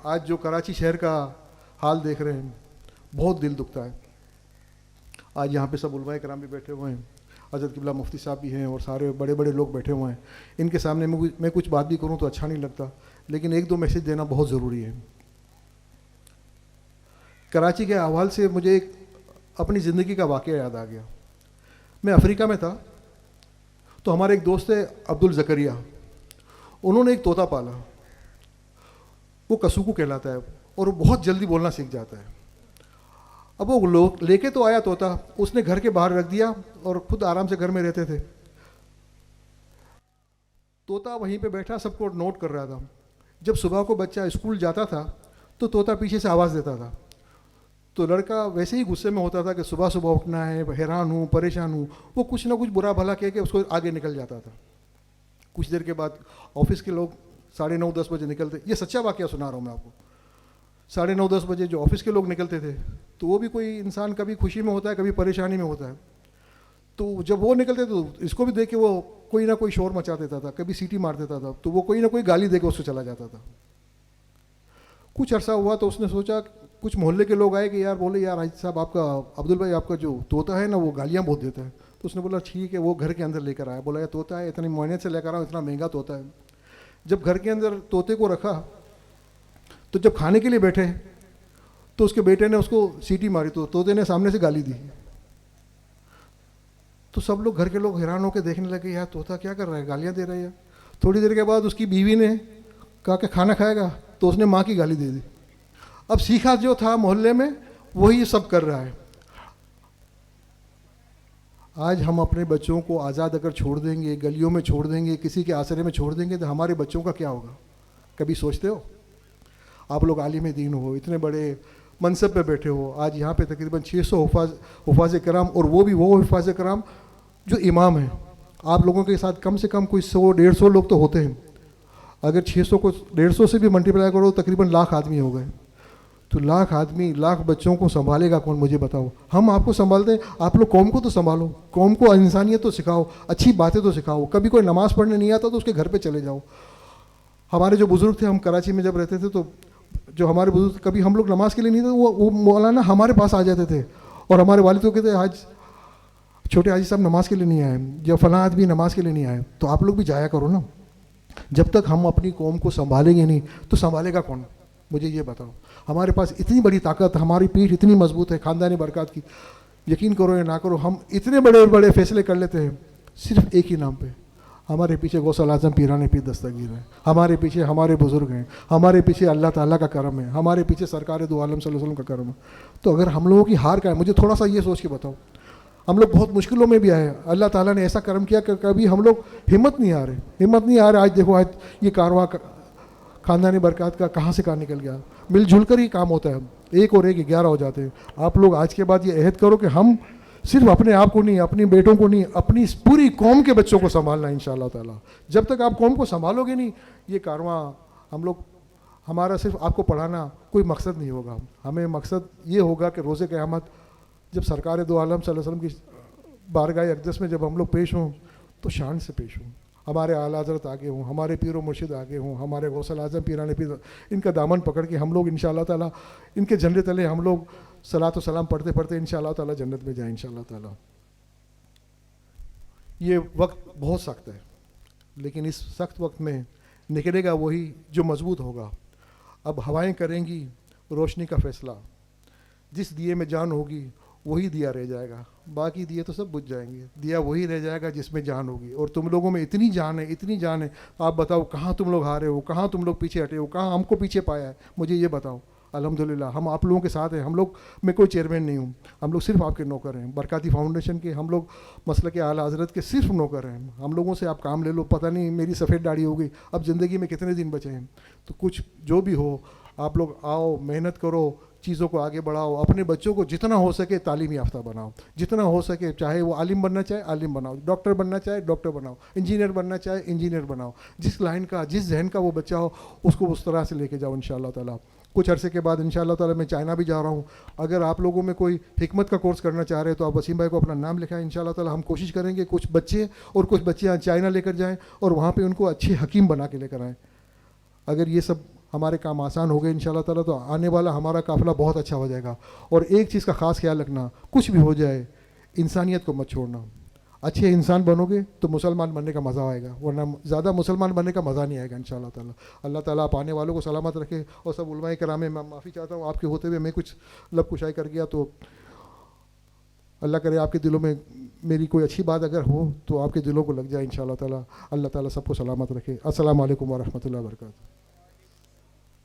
آج جو کراچی شہر کا حال دیکھ رہے ہیں بہت دل دکھتا ہے. آج یہاں پہ سب علماء کرام بھی بیٹھے ہوئے ہیں, حضرت قبلہ مفتی صاحب بھی ہیں اور سارے بڑے بڑے لوگ بیٹھے ہوئے ہیں. ان کے سامنے میں کچھ بات بھی کروں تو اچھا نہیں لگتا, لیکن ایک دو میسیج دینا بہت ضروری ہے. کراچی کے احوال سے مجھے ایک اپنی زندگی کا واقعہ یاد آ گیا. میں افریقہ میں تھا تو ہمارے ایک دوست ہے عبدالزکریہ, انہوں نے ایک طوطا پالا. وہ کسوکو کہلاتا ہے اور وہ بہت جلدی بولنا سیکھ جاتا ہے. اب وہ لوگ لے کے تو آیا طوطا, اس نے گھر کے باہر رکھ دیا اور خود آرام سے گھر میں رہتے تھے. طوطا وہیں پہ بیٹھا سب کو نوٹ کر رہا تھا. جب صبح کو بچہ اسکول جاتا تھا تو طوطا پیچھے سے آواز دیتا تھا. تو لڑکا ویسے ہی غصے میں ہوتا تھا کہ صبح صبح اٹھنا ہے, حیران ہوں, پریشان ہوں. وہ کچھ نہ کچھ برا بھلا کہہ کے اس کو آگے نکل جاتا تھا. کچھ دیر کے بعد آفس کے لوگ 9:30 10 بجے نکلتے. یہ سچا واقعہ سنا رہا ہوں میں آپ کو. 9:30 10 بجے جو آفس کے لوگ نکلتے تھے تو وہ بھی کوئی انسان کبھی خوشی میں ہوتا ہے کبھی پریشانی میں ہوتا ہے. تو جب وہ نکلتے تو اس کو بھی دیکھ کے وہ کوئی نہ کوئی شور مچا دیتا تھا, کبھی سیٹی مار دیتا تھا, تو وہ کوئی نہ کوئی گالی دے کے اس کو چلا جاتا تھا. کچھ عرصہ ہوا تو اس نے سوچا, کچھ محلے کے لوگ آئے کہ یار بولے یار حاجی صاحب آپ کا عبدال بھائی آپ کا جو طوطا ہے نا وہ گالیاں بہت دیتا ہے. تو اس نے بولا ٹھیک ہے, وہ گھر کے اندر لے کر آیا. بولا یہ طوطا ہے, اتنی محنت سے لے کر آؤں, اتنا مہنگا طوطا ہے. جب گھر کے اندر طوطے کو رکھا تو جب کھانے کے لیے بیٹھے تو اس کے بیٹے نے اس کو سیٹی ماری تو طوطے نے سامنے سے گالی دی. تو سب لوگ گھر کے لوگ حیران ہو کے دیکھنے لگے یار طوطا کیا کر رہا ہے, گالیاں دے رہا ہے. تھوڑی دیر کے بعد اس کی بیوی نے کہا کہ کھانا کھائے گا, تو اس نے ماں کی گالی دے دی. اب سیکھا جو تھا محلے میں وہی سب کر رہا ہے. آج ہم اپنے بچوں کو آزاد اگر چھوڑ دیں گے, گلیوں میں چھوڑ دیں گے, کسی کے آسرے میں چھوڑ دیں گے تو ہمارے بچوں کا کیا ہوگا؟ کبھی سوچتے ہو؟ آپ لوگ عالم دین ہو, اتنے بڑے منصب پہ بیٹھے ہو. آج یہاں پہ تقریباً 600 حفاظ کرام, اور وہ بھی وہ حفاظ کرام جو امام ہیں. آپ لوگوں کے ساتھ کم سے کم کوئی 100 150 لوگ تو ہوتے ہیں. اگر 600 کو 150 سے بھی ملٹیپلائی کرو تقریباً لاکھ آدمی ہو گئے. تو لاکھ آدمی, لاکھ بچوں کو سنبھالے گا کون؟ مجھے بتاؤ. ہم آپ کو سنبھالتے ہیں, آپ لوگ قوم کو تو سنبھالو, قوم کو انسانیت تو سکھاؤ, اچھی باتیں تو سکھاؤ. کبھی کوئی نماز پڑھنے نہیں آتا تو اس کے گھر پہ چلے جاؤ. ہمارے جو بزرگ تھے, ہم کراچی میں جب رہتے تھے تو جو ہمارے بزرگ کبھی ہم لوگ نماز کے لیے نہیں تھے, وہ مولانا ہمارے پاس آ جاتے تھے اور ہمارے والد کو کہتے آج چھوٹے حاجی صاحب نماز کے لیے نہیں آئے, یا فلاں آدمی نماز کے لیے نہیں آئے. تو آپ لوگ بھی جایا کرو نا. جب تک ہم اپنی قوم کو سنبھالیں گے نہیں تو سنبھالے گا کون؟ مجھے یہ بتاؤ. ہمارے پاس اتنی بڑی طاقت, ہماری پیٹھ اتنی مضبوط ہے خاندانی برکات کی, یقین کرو یا نہ کرو, ہم اتنے بڑے بڑے فیصلے کر لیتے ہیں صرف ایک ہی نام پہ. ہمارے پیچھے غوث الاعظم پیران پیر دستگیر ہیں, ہمارے پیچھے ہمارے بزرگ ہیں, ہمارے پیچھے اللہ تعالیٰ کا کرم ہے, ہمارے پیچھے سرکار دو عالم صلی اللہ علیہ وسلم کا کرم ہے. تو اگر ہم لوگوں کی ہار کا ہے, مجھے تھوڑا سا یہ سوچ کے بتاؤ, ہم لوگ بہت مشکلوں میں بھی آئے, اللہ تعالیٰ نے ایسا کرم کیا کہ کبھی ہم لوگ ہمت نہیں آ رہے. آج دیکھو, آج یہ کارواں خاندانی برکات کا کہاں سے کہاں نکل گیا. مل جل کر ہی کام ہوتا ہے, 1 اور 1 11 ہو جاتے ہیں. آپ لوگ آج کے بعد یہ عہد کرو کہ ہم صرف اپنے آپ کو نہیں, اپنی بیٹوں کو نہیں, اپنی پوری قوم کے بچوں کو سنبھالنا ہے انشاءاللہ تعالیٰ. جب تک آپ قوم کو سنبھالو گے نہیں, یہ کارواں ہم لوگ, ہمارا صرف آپ کو پڑھانا کوئی مقصد نہیں ہوگا. ہمیں مقصد یہ ہوگا کہ روز قیامت جب سرکار دو عالم صلی اللہ علیہ وسلم کی بارگاہ اقدس میں جب ہم لوگ پیش ہوں تو شان سے پیش ہوں. ہمارے اعلیٰ حضرت آگے ہوں, ہمارے پیر و مرشد آگے ہوں, ہمارے غوث الاعظم پیران پیر, ان کا دامن پکڑ کے ہم لوگ انشاءاللہ تعالیٰ ان کے جھنڈے تلے ہم لوگ صلاۃ و سلام پڑھتے پڑھتے انشاءاللہ تعالیٰ جنت میں جائیں انشاءاللہ تعالیٰ. یہ وقت بہت سخت ہے, لیکن اس سخت وقت میں نکلے گا وہی جو مضبوط ہوگا. اب ہوائیں کریں گی روشنی کا فیصلہ, جس دیے میں جان ہوگی وہی دیا رہ جائے گا, باقی دیے تو سب بجھ جائیں گے. دیا وہی رہ جائے گا جس میں جان ہوگی, اور تم لوگوں میں اتنی جان ہے, اتنی جان ہے. آپ بتاؤ کہاں تم لوگ ہارے ہو, کہاں تم لوگ پیچھے ہٹے ہو, کہاں ہم کو پیچھے پایا ہے؟ مجھے یہ بتاؤ. الحمدللہ ہم آپ لوگوں کے ساتھ ہیں. ہم لوگ, میں کوئی چیئرمین نہیں ہوں, ہم لوگ صرف آپ کے نوکر ہیں. برکاتی فاؤنڈیشن کے ہم لوگ مسلک اعلیٰ حضرت کے صرف نوکر ہیں. ہم لوگوں سے آپ کام لے لو. پتہ نہیں میری سفید داڑھی ہو گئی, اب زندگی میں کتنے دن بچے ہیں. تو کچھ جو بھی ہو, آپ لوگ آؤ, محنت کرو, چیزوں کو آگے بڑھاؤ. اپنے بچوں کو جتنا ہو سکے تعلیم یافتہ بناؤ, جتنا ہو سکے. چاہے وہ عالم بننا چاہے عالم بناؤ, ڈاکٹر بننا چاہے ڈاکٹر بناؤ, انجینئر بننا چاہے انجینئر بناؤ. جس لائن کا, جس ذہن کا وہ بچہ ہو اس کو اس طرح سے لے کے جاؤ انشاءاللہ تعالیٰ. کچھ عرصے کے بعد انشاءاللہ تعالیٰ میں چائنا بھی جا رہا ہوں. اگر آپ لوگوں میں کوئی حکمت کا کورس کرنا چاہ رہے ہیں تو آپ وسیم بھائی کو اپنا نام لکھائیں. انشاءاللہ تعالیٰ ہم کوشش کریں گے کچھ بچے اور کچھ بچیاں چائنا لے کر جائیں اور وہاں پہ ان کو اچھے حکیم بنا کے لے کر آئیں. اگر یہ سب ہمارے کام آسان ہو گئے انشاءاللہ تعالیٰ. تو آنے والا ہمارا قافلہ بہت اچھا ہو جائے گا. اور ایک چیز کا خاص خیال رکھنا, کچھ بھی ہو جائے انسانیت کو مت چھوڑنا. اچھے انسان بنو گے تو مسلمان بننے کا مزہ آئے گا, ورنہ زیادہ مسلمان بننے کا مزہ نہیں آئے گا انشاءاللہ تعالیٰ. اللہ تعالیٰ آپ آنے والوں کو سلامت رکھے. اور سب علماء کرام میں معافی چاہتا ہوں آپ کے ہوتے ہوئے میں کچھ لب کشائی کر گیا, تو اللہ کرے آپ کے دلوں میں میری کوئی اچھی بات اگر ہو تو آپ کے دلوں کو لگ جائے انشاءاللہ تعالیٰ. اللہ تعالیٰ سب کو سلامت رکھے. السلام علیکم ورحمۃ اللہ وبرکاتہ.